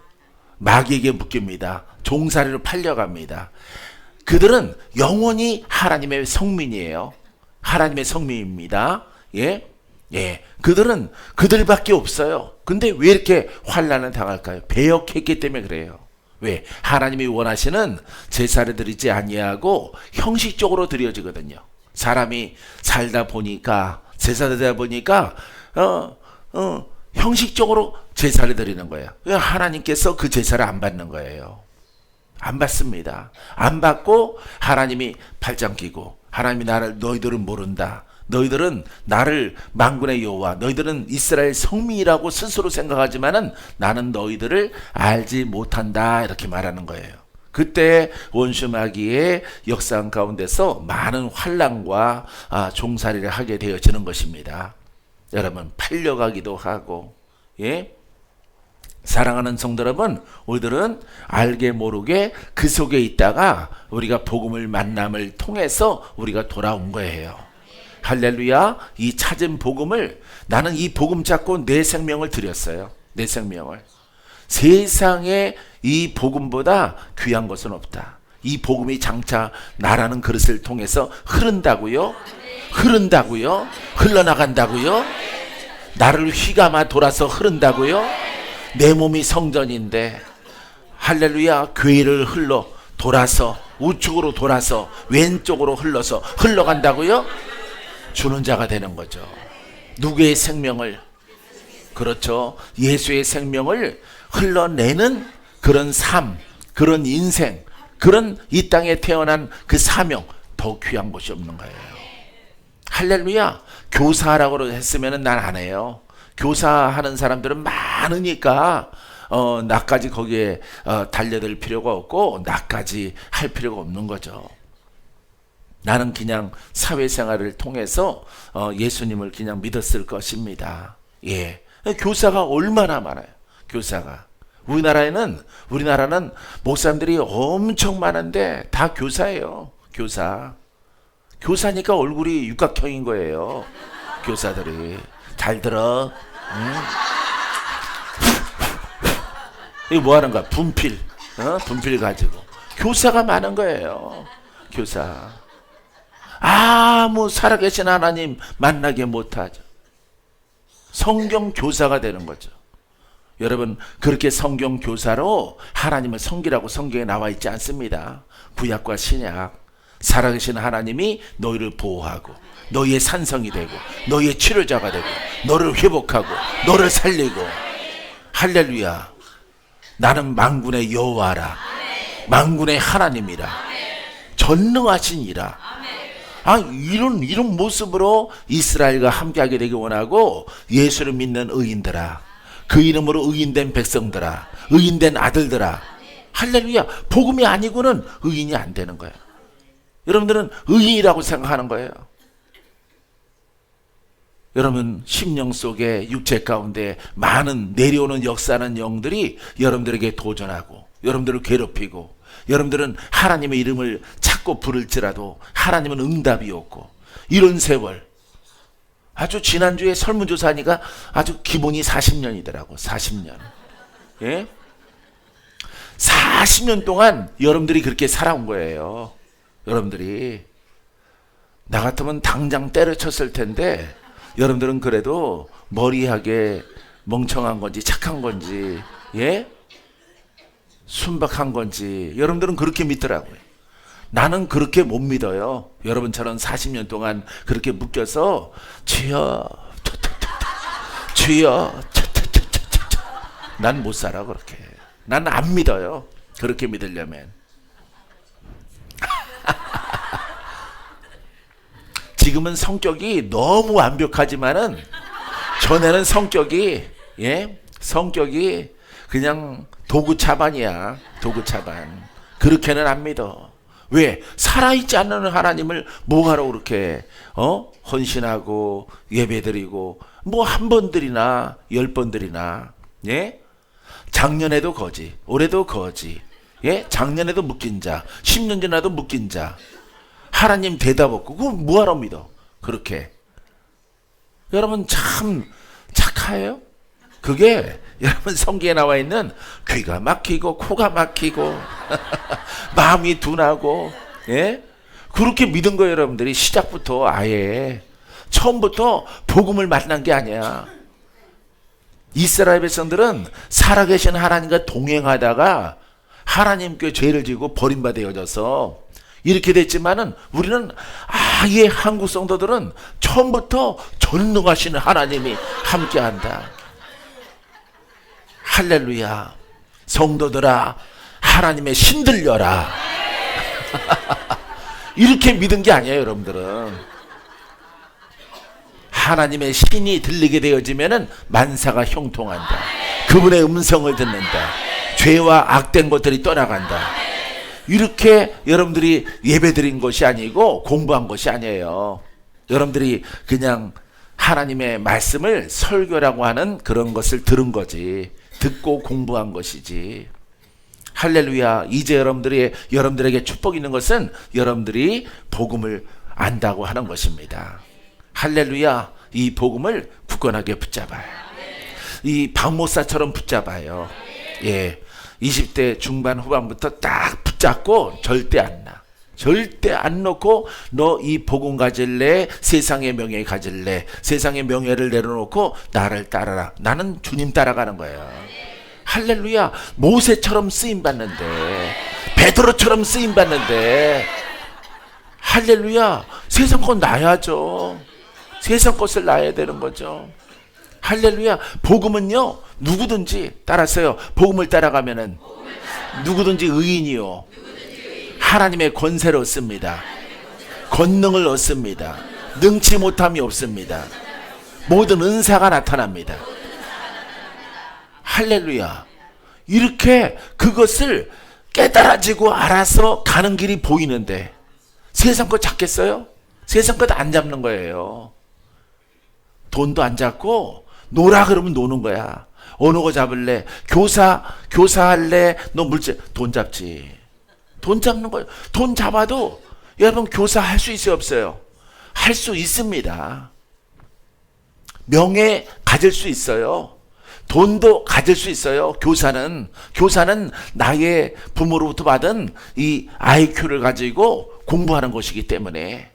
마귀에게 묶입니다. 종살이로 팔려갑니다. 그들은 영원히 하나님의 성민이에요. 하나님의 성민입니다. 예, 그들은 그들밖에 없어요. 근데 왜 이렇게 환난을 당할까요? 배역했기 때문에 그래요. 왜? 하나님이 원하시는 제사를 드리지 아니하고 형식적으로 드려지거든요. 사람이 살다 보니까, 제사 드리다 보니까 형식적으로 제사를 드리는 거예요. 하나님께서 그 제사를 안 받는 거예요. 안 받습니다. 안 받고 하나님이 발장 끼고, 하나님이 너희들은 모른다. 너희들은 나를 만군의 여호와, 너희들은 이스라엘 성민이라고 스스로 생각하지만은 나는 너희들을 알지 못한다, 이렇게 말하는 거예요. 그때 원수 마귀의 역사 가운데서 많은 환난과 종살이를 하게 되어지는 것입니다. 여러분, 팔려가기도 하고, 예? 사랑하는 성도 여러분, 우리들은 알게 모르게 그 속에 있다가 우리가 복음을 만남을 통해서 우리가 돌아온 거예요. 할렐루야. 이 찾은 복음을, 나는 이 복음 잡고 내 생명을 드렸어요. 내 생명을. 세상에 이 복음보다 귀한 것은 없다. 이 복음이 장차 나라는 그릇을 통해서 흐른다고요? 흐른다고요? 흘러나간다고요? 나를 휘감아 돌아서 흐른다고요? 내 몸이 성전인데, 할렐루야, 교회를 흘러 돌아서 우측으로 돌아서 왼쪽으로 흘러서 흘러간다고요? 주는 자가 되는 거죠. 누구의 생명을? 그렇죠. 예수의 생명을 흘러내는 그런 삶, 그런 인생, 그런 이 땅에 태어난 그 사명, 더 귀한 것이 없는 거예요. 할렐루야. 교사라고 했으면 난 안 해요. 교사하는 사람들은 많으니까 나까지 거기에 달려들 필요가 없고 나까지 할 필요가 없는 거죠. 나는 그냥 사회생활을 통해서 예수님을 그냥 믿었을 것입니다. 예, 교사가 얼마나 많아요. 교사가 우리나라는 목사님들이 엄청 많은데 다 교사예요. 교사니까 얼굴이 육각형인 거예요. 교사들이. 잘 들어. 이거 뭐 하는 거야? 분필. 분필 가지고. 교사가 많은 거예요. 교사. 살아계신 하나님 만나게 못하죠. 성경 교사가 되는 거죠. 여러분, 그렇게 성경 교사로 하나님을 섬기라고 성경에 나와 있지 않습니다. 구약과 신약. 살아계신 하나님이 너희를 보호하고 너희의 산성이 되고 너희의 치료자가 되고 너를 회복하고 너를 살리고. 할렐루야. 나는 만군의 여호와라. 만군의 하나님이라. 전능하시니라. 이런 모습으로 이스라엘과 함께하게 되기 원하고, 예수를 믿는 의인들아, 그 이름으로 의인된 백성들아, 의인된 아들들아. 할렐루야. 복음이 아니고는 의인이 안 되는 거예요. 여러분들은 의인이라고 생각하는 거예요. 여러분, 심령 속에 육체 가운데 많은 내려오는 역사하는 영들이 여러분들에게 도전하고 여러분들을 괴롭히고, 여러분들은 하나님의 이름을 찾고 부를지라도 하나님은 응답이 없고, 이런 세월. 아주 지난주에 설문조사하니까 아주 기본이 40년이더라고. 40년. 예? 40년 동안 여러분들이 그렇게 살아온 거예요. 여러분들이. 나 같으면 당장 때려쳤을 텐데, 여러분들은 그래도 머리하게 멍청한 건지 착한 건지, 예? 순박한 건지 여러분들은 그렇게 믿더라고요. 나는 그렇게 못 믿어요. 여러분처럼 40년 동안 그렇게 묶여서 주여 주여 난 못 살아. 그렇게 난 안 믿어요. 그렇게 믿으려면. 지금은 성격이 너무 완벽하지만은 전에는 성격이 그냥 도구 차반이야. 도구 차반. 그렇게는 안 믿어. 왜? 살아있지 않는 하나님을 뭐하러 그렇게 헌신하고 예배드리고 뭐 한 번들이나 10번들이나. 예? 작년에도 거지, 올해도 거지, 예? 작년에도 묶인 자, 10년 지나도 묶인 자. 하나님 대답 없고 그거 뭐하러 믿어? 그렇게. 여러분 참 착해요. 그게 여러분 성경에 나와 있는 귀가 막히고 코가 막히고 마음이 둔하고, 예? 그렇게 믿은 거예요. 여러분들이 시작부터 아예 처음부터 복음을 만난 게 아니야. 이스라엘 백성들은 살아계신 하나님과 동행하다가 하나님께 죄를 지고 버림받아져서 이렇게 됐지만은, 우리는 아예 한국 성도들은 처음부터 전능하신 하나님이 함께한다. 할렐루야. 성도들아, 하나님의 신들려라. 이렇게 믿은 게 아니에요. 여러분들은 하나님의 신이 들리게 되어지면은 만사가 형통한다. 그분의 음성을 듣는다. 죄와 악된 것들이 떠나간다. 이렇게 여러분들이 예배드린 것이 아니고 공부한 것이 아니에요. 여러분들이 그냥 하나님의 말씀을 설교라고 하는 그런 것을 들은 거지. 듣고 공부한 것이지. 할렐루야. 이제 여러분들에게 축복이 있는 것은 여러분들이 복음을 안다고 하는 것입니다. 할렐루야. 이 복음을 굳건하게 붙잡아요. 이 박목사처럼 붙잡아요. 예, 20대 중반 후반부터 딱 붙잡고 절대 안 나. 절대 안 놓고 너 이 복음 가질래? 세상의 명예 가질래? 세상의 명예를 내려놓고 나를 따라라. 나는 주님 따라가는 거예요. 할렐루야. 모세처럼 쓰임받는데, 베드로처럼 쓰임받는데, 할렐루야. 세상 것 놔야죠. 세상 것을 놔야 되는 거죠. 할렐루야. 복음은요, 누구든지 따라서요. 복음을 따라가면은 누구든지 의인이요, 하나님의 권세를 얻습니다. 권능을 얻습니다. 능치 못함이 없습니다. 모든 은사가 나타납니다. 할렐루야. 이렇게 그것을 깨달아지고 알아서 가는 길이 보이는데 세상 것 잡겠어요? 세상 것 안 잡는 거예요. 돈도 안 잡고 놀아 그러면 노는 거야. 어느 거 잡을래? 교사할래? 너 돈 잡지. 돈 잡는 거예요. 돈 잡아도 여러분 교사 할 수 있어요, 없어요? 할 수 있습니다. 명예 가질 수 있어요. 돈도 가질 수 있어요. 교사는 나의 부모로부터 받은 이 IQ를 가지고 공부하는 것이기 때문에,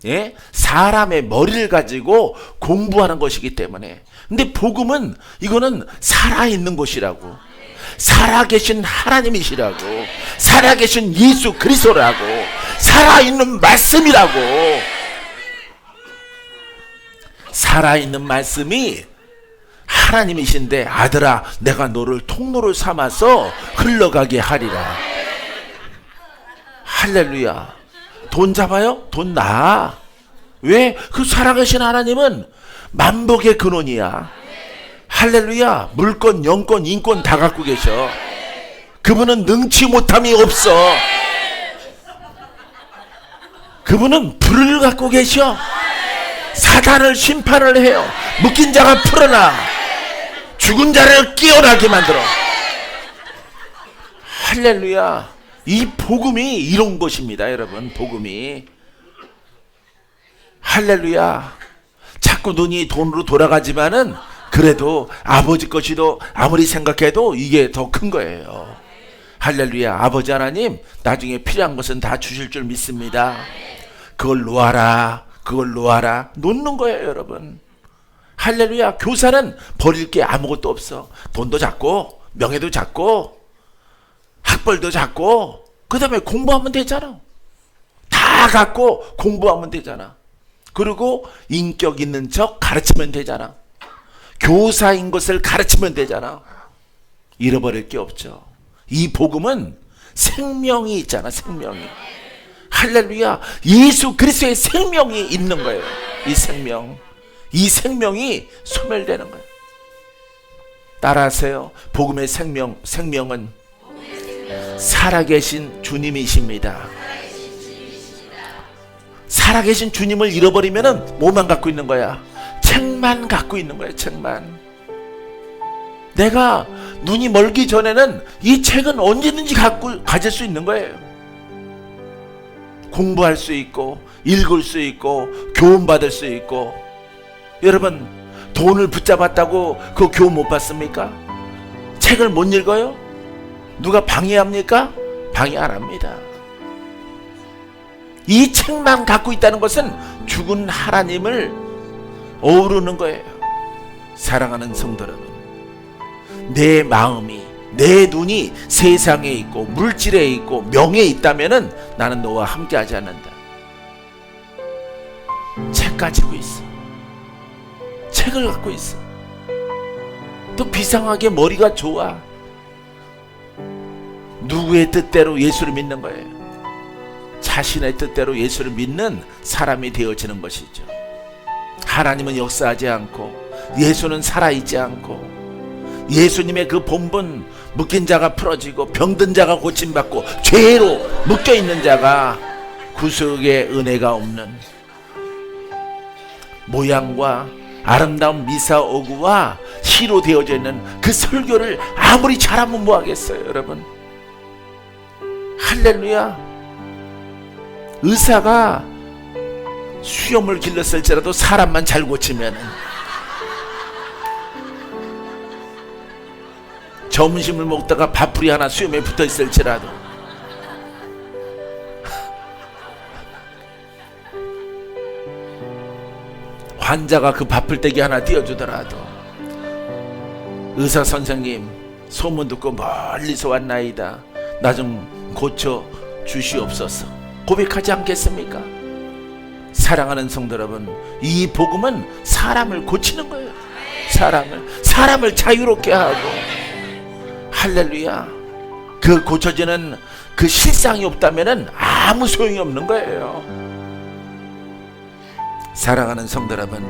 예? 사람의 머리를 가지고 공부하는 것이기 때문에. 근데 복음은 이거는 살아있는 것이라고, 살아계신 하나님이시라고, 살아계신 예수 그리스도라고, 살아있는 말씀이라고. 살아있는 말씀이 하나님이신데, 아들아 내가 너를 통로를 삼아서 흘러가게 하리라. 할렐루야. 돈 잡아요? 돈 나. 왜? 그 살아계신 하나님은 만복의 근원이야. 할렐루야. 물권, 영권, 인권 다 갖고 계셔. 그분은 능치 못함이 없어. 그분은 불을 갖고 계셔. 사단을 심판을 해요. 묶인 자가 풀어나, 죽은 자를 깨어나게 만들어. 할렐루야. 이 복음이 이런 것입니다, 여러분. 복음이. 할렐루야. 자꾸 눈이 돈으로 돌아가지만은 그래도 아버지 것이도 아무리 생각해도 이게 더 큰 거예요. 할렐루야. 아버지 하나님 나중에 필요한 것은 다 주실 줄 믿습니다. 그걸 놓아라, 그걸 놓아라. 놓는 거예요, 여러분. 할렐루야. 교사는 버릴 게 아무것도 없어. 돈도 작고 명예도 작고 학벌도 작고, 그 다음에 공부하면 되잖아. 다 갖고 공부하면 되잖아. 그리고 인격 있는 척 가르치면 되잖아. 교사인 것을 가르치면 되잖아. 잃어버릴 게 없죠. 이 복음은 생명이 있잖아, 생명이. 할렐루야. 예수 그리스도의 생명이 있는 거예요. 이 생명. 이 생명이 소멸되는 거예요. 따라하세요. 복음의 생명은 살아계신 주님이십니다. 살아계신 주님을 잃어버리면 뭐만 갖고 있는 거야? 책만 갖고 있는 거야, 책만. 내가 눈이 멀기 전에는 이 책은 언제든지 가질 수 있는 거예요. 공부할 수 있고, 읽을 수 있고, 교훈받을 수 있고. 여러분, 돈을 붙잡았다고 그 교훈 못 받습니까? 책을 못 읽어요? 누가 방해합니까? 방해 안 합니다. 이 책만 갖고 있다는 것은 죽은 하나님을 어우르는 거예요. 사랑하는 성도 여러분, 내 마음이, 내 눈이 세상에 있고 물질에 있고 명예에 있다면은 나는 너와 함께 하지 않는다. 책 가지고 있어. 책을 갖고 있어. 또 비상하게 머리가 좋아. 누구의 뜻대로 예수를 믿는 거예요? 자신의 뜻대로 예수를 믿는 사람이 되어지는 것이죠. 하나님은 역사하지 않고, 예수는 살아있지 않고, 예수님의 그 본분, 묶인 자가 풀어지고 병든 자가 고침받고 죄로 묶여있는 자가 구속의 은혜가 없는 모양과 아름다운 미사 오구와 시로 되어져 있는 그 설교를 아무리 잘하면 뭐하겠어요, 여러분. 할렐루야. 의사가 수염을 길렀을지라도 사람만 잘 고치면은, 점심을 먹다가 밥풀이 하나 수염에 붙어 있을지라도, 환자가 그 밥풀떼기 하나 띄워주더라도, 의사 선생님 소문 듣고 멀리서 왔나이다, 나 좀 고쳐 주시옵소서 고백하지 않겠습니까? 사랑하는 성도 여러분, 이 복음은 사람을 고치는 거예요. 사람을 자유롭게 하고, 할렐루야. 그 고쳐지는 그 실상이 없다면은 아무 소용이 없는 거예요. 사랑하는 성도 여러분,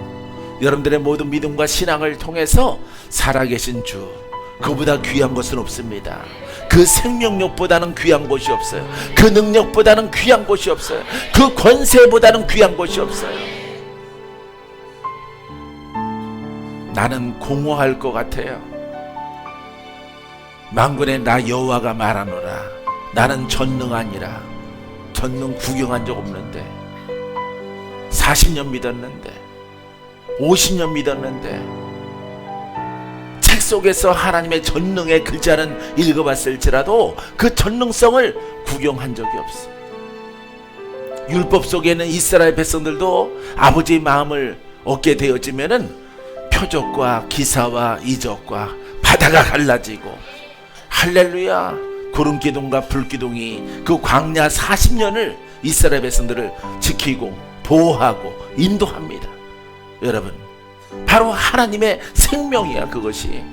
여러분들의 모든 믿음과 신앙을 통해서 살아계신 주, 그보다 귀한 것은 없습니다. 그 생명력보다는 귀한 것이 없어요. 그 능력보다는 귀한 것이 없어요. 그 권세보다는 귀한 것이 없어요. 나는 공허할 것 같아요. 만군의 나 여호와가 말하노라, 나는 전능하니라. 전능 구경한 적 없는데, 40년 믿었는데, 50년 믿었는데, 책 속에서 하나님의 전능의 글자는 읽어봤을지라도 그 전능성을 구경한 적이 없어. 율법 속에는 이스라엘 백성들도 아버지의 마음을 얻게 되어지면은 표적과 기사와 이적과 바다가 갈라지고, 할렐루야, 구름기둥과 불기둥이 그 광야 40년을 이스라엘 백성들을 지키고 보호하고 인도합니다. 여러분, 바로 하나님의 생명이야, 그것이.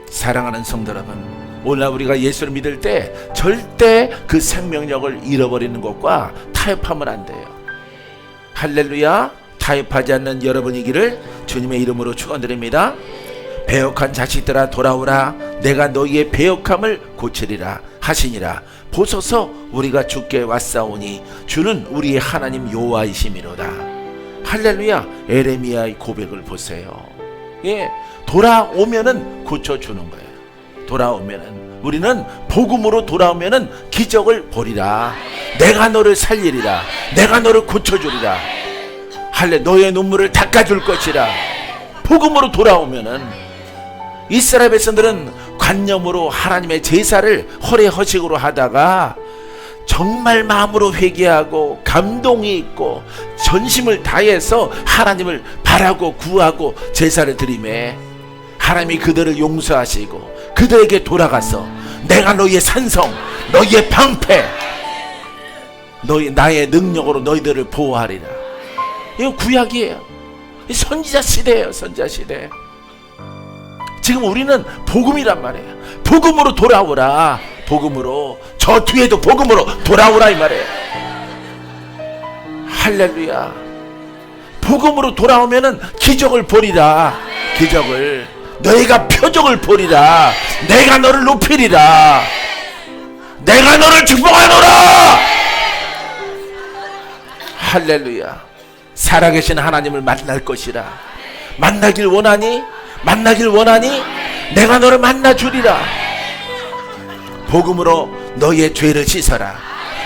사랑하는 성도 여러분, 오늘 우리가 예수를 믿을 때 절대 그 생명력을 잃어버리는 것과 타협하면 안 돼요. 할렐루야. 타협하지 않는 여러분이기를 주님의 이름으로 축원드립니다. 배역한 자식들아 돌아오라, 내가 너희의 배역함을 고치리라 하시니라. 보소서, 우리가 주께 왔사오니 주는 우리의 하나님 여호와이시미로다. 할렐루야. 에레미야의 고백을 보세요. 예, 돌아오면은 고쳐주는 거예요. 돌아오면은, 우리는 복음으로 돌아오면은 기적을 보리라. 내가 너를 살리리라. 내가 너를 고쳐주리라. 할래, 너의 눈물을 닦아줄 것이라. 복음으로 돌아오면은, 이스라엘 백성들은 관념으로 하나님의 제사를 허례허식으로 하다가 정말 마음으로 회개하고 감동이 있고 전심을 다해서 하나님을 바라고 구하고 제사를 드리매, 하나님이 그들을 용서하시고 그들에게 돌아가서 내가 너희의 산성, 너희의 방패, 나의 능력으로 너희들을 보호하리라. 이거 구약이에요. 선지자 시대예요. 선지자 시대. 지금 우리는 복음이란 말이에요. 복음으로 돌아오라. 복음으로, 저 뒤에도 복음으로 돌아오라 이 말이에요. 할렐루야. 복음으로 돌아오면은 기적을 보리라. 기적을, 너희가 표적을 보리라. 내가 너를 높이리라. 내가 너를 축복하노라. 할렐루야. 살아계신 하나님을 만날 것이라. 만나길 원하니? 만나길 원하니? 내가 너를 만나주리라. 복음으로 너희의 죄를 씻어라.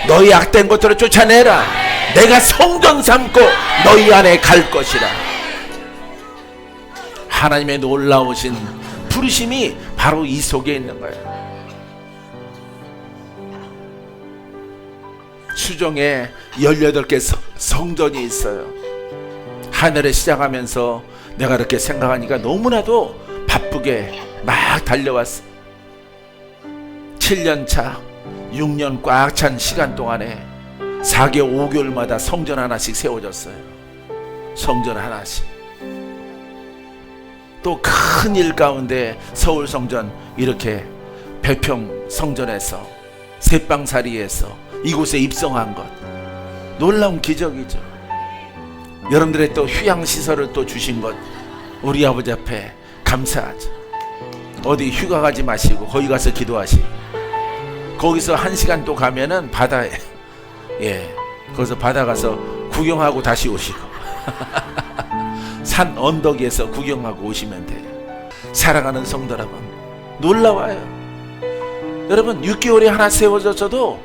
너희 악된 것들을 쫓아내라. 내가 성전 삼고 너희 안에 갈 것이라. 하나님의 놀라우신 부르심이 바로 이 속에 있는 거예요. 수정에 18개 성전이 있어요. 하늘에 시작하면서 내가 이렇게 생각하니까 너무나도 바쁘게 막 달려왔어. 7년차 6년 꽉 찬 시간 동안에 4개월 5개월마다 성전 하나씩 세워졌어요. 성전 하나씩. 또 큰 일 가운데 서울 성전 이렇게 별평 성전에서 새빵사리에서 이곳에 입성한 것, 놀라운 기적이죠. 여러분들의 또 휴양시설을 또 주신 것 우리 아버지 앞에 감사하죠. 어디 휴가 가지 마시고 거기 가서 기도하시고, 거기서 1시간 또 가면은 바다에, 예, 거기서 바다 가서 구경하고 다시 오시고 산 언덕에서 구경하고 오시면 돼요. 사랑하는 성도 여러분, 놀라워요. 여러분, 6개월이 하나 세워졌어도,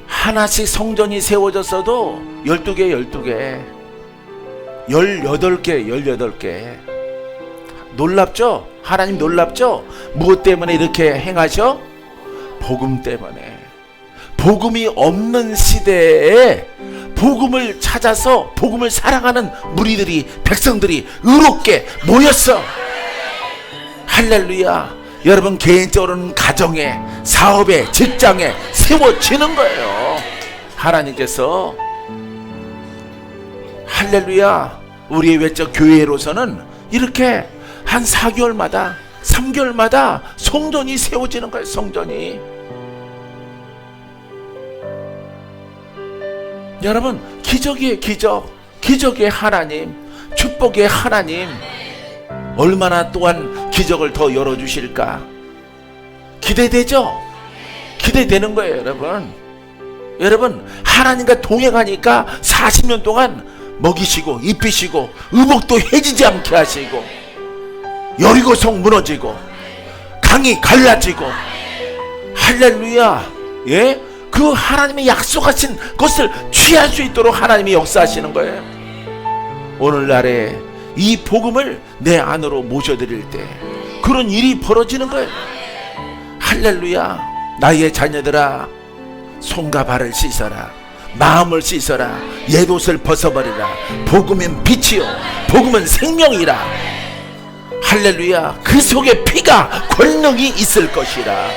하나씩 성전이 세워졌어도 12개 18개 놀랍죠? 하나님 놀랍죠? 무엇 때문에 이렇게 행하셔? 복음 때문에. 복음이 없는 시대에 복음을 찾아서 복음을 사랑하는 무리들이, 백성들이 의롭게 모였어. 할렐루야. 여러분, 개인적으로는 가정에, 사업에, 직장에 세워지는 거예요. 하나님께서. 할렐루야. 우리의 외적 교회로서는 이렇게 한 4개월마다 3개월마다 성전이 세워지는 거예요. 성전이. 여러분, 기적이에요. 기적의 하나님, 축복의 하나님, 얼마나 또한 기적을 더 열어주실까 기대되죠? 기대되는 거예요. 여러분, 하나님과 동행하니까 40년 동안 먹이시고 입히시고 의복도 해지지 않게 하시고, 여리고성 무너지고 강이 갈라지고, 할렐루야. 예? 그 하나님의 약속하신 것을 취할 수 있도록 하나님이 역사하시는 거예요. 오늘날에 이 복음을 내 안으로 모셔드릴 때 그런 일이 벌어지는 거예요. 할렐루야. 나의 자녀들아, 손과 발을 씻어라, 마음을 씻어라, 옛옷을 벗어버리라. 복음은 빛이요 복음은 생명이라. 할렐루야. 그 속에 피가 권능이 있을 것이라.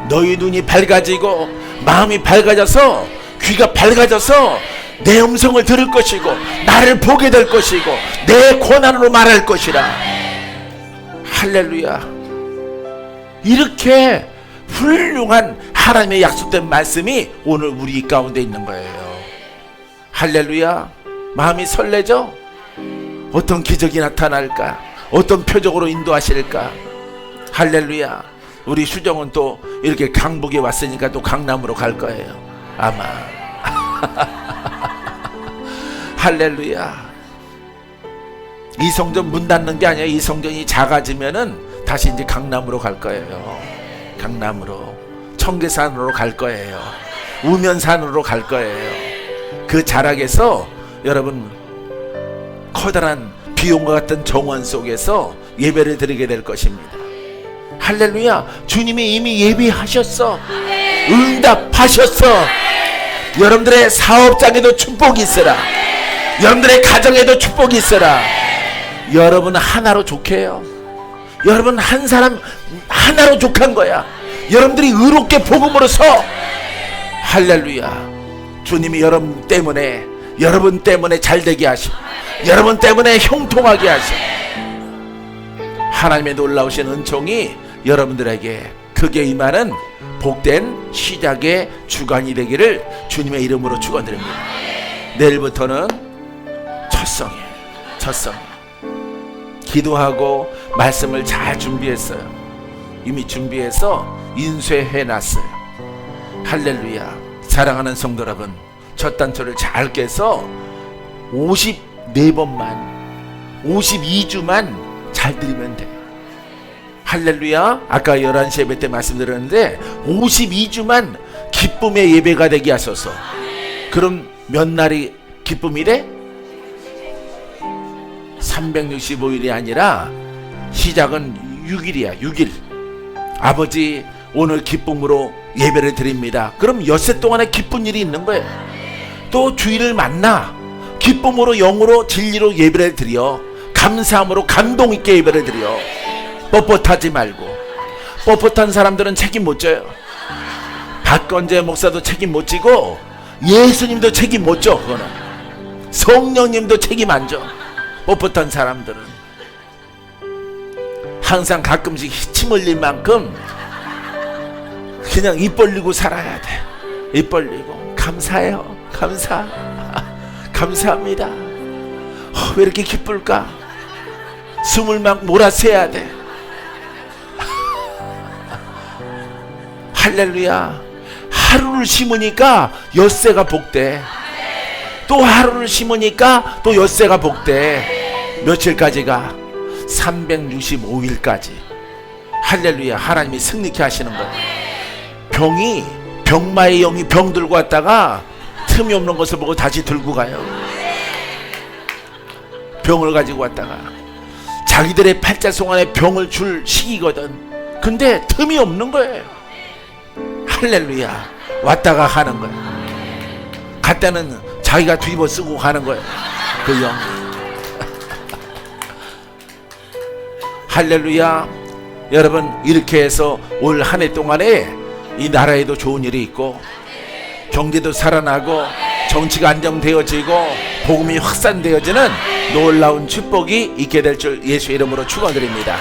너희 눈이 밝아지고 마음이 밝아져서, 귀가 밝아져서 내 음성을 들을 것이고 나를 보게 될 것이고 내 권한으로 말할 것이라. 할렐루야. 이렇게 훌륭한 하나님의 약속된 말씀이 오늘 우리 가운데 있는 거예요. 할렐루야. 마음이 설레죠? 어떤 기적이 나타날까? 어떤 표적으로 인도하실까? 할렐루야. 우리 수정은 또 이렇게 강북에 왔으니까 또 강남으로 갈 거예요, 아마. 할렐루야. 이 성전 문 닫는 게 아니야. 이 성전이 작아지면은 다시 이제 강남으로 갈 거예요. 강남으로, 청계산으로 갈 거예요. 우면산으로 갈 거예요. 그 자락에서 여러분, 커다란 비용과 같은 정원 속에서 예배를 드리게 될 것입니다. 할렐루야. 주님이 이미 예비하셨어. 응답하셨어. 여러분들의 사업장에도 축복이 있으라. 여러분들의 가정에도 축복이 있으라. 여러분 하나로 족해요. 여러분 한 사람 하나로 족한 거야. 여러분들이 의롭게 복음으로 서. 할렐루야. 주님이 여러분 때문에 잘되게 하시고, 여러분 때문에 형통하게 하시고, 하나님의 놀라우신 은총이 여러분들에게 크게 임하는 복된 시작의 주간이 되기를 주님의 이름으로 축원드립니다. 내일부터는 첫성 기도하고 말씀을 잘 준비했어요. 이미 준비해서 인쇄해 놨어요. 할렐루야. 사랑하는 성도 여러분, 첫 단초를 잘 깨서 54번만 52주만 잘 드리면 돼요. 할렐루야. 아까 11시 예배 때 말씀드렸는데 52주만 기쁨의 예배가 되게 하소서. 그럼 몇 날이 기쁨이래? 365일이 아니라 시작은 6일이야. 6일. 아버지, 오늘 기쁨으로 예배를 드립니다. 그럼 엿새 동안에 기쁜 일이 있는 거예요. 또 주일을 만나 기쁨으로, 영으로, 진리로 예배를 드려. 감사함으로 감동 있게 예배를 드려. 뻣뻣하지 말고. 뻣뻣한 사람들은 책임 못 져요. 박건재 목사도 책임 못 지고 예수님도 책임 못 져. 그거는 성령님도 책임 안 져. 뻣뻣한 사람들은 항상 가끔씩 침 흘릴 만큼 그냥 입 벌리고 살아야 돼. 입 벌리고 감사해요. 감사합니다. 왜 이렇게 기쁠까? 숨을 막 몰아쉬어야 돼. 할렐루야. 하루를 심으니까 엿새가 복돼. 또 하루를 심으니까 또 엿새가 복돼. 며칠까지가? 365일까지. 할렐루야. 하나님이 승리케 하시는 거예요. 병마의 영이 병 들고 왔다가 틈이 없는 것을 보고 다시 들고 가요. 병을 가지고 왔다가 자기들의 팔자송 안에 병을 줄 시기거든. 근데 틈이 없는 거예요. 할렐루야. 왔다가 가는 거예요. 갈 때는 자기가 뒤집어 쓰고 가는 거예요. 그 영. 할렐루야. 여러분, 이렇게 해서 올 한 해 동안에 이 나라에도 좋은 일이 있고, 경제도 살아나고, 정치가 안정되어지고, 복음이 확산되어지는 놀라운 축복이 있게 될 줄 예수 이름으로 축원드립니다.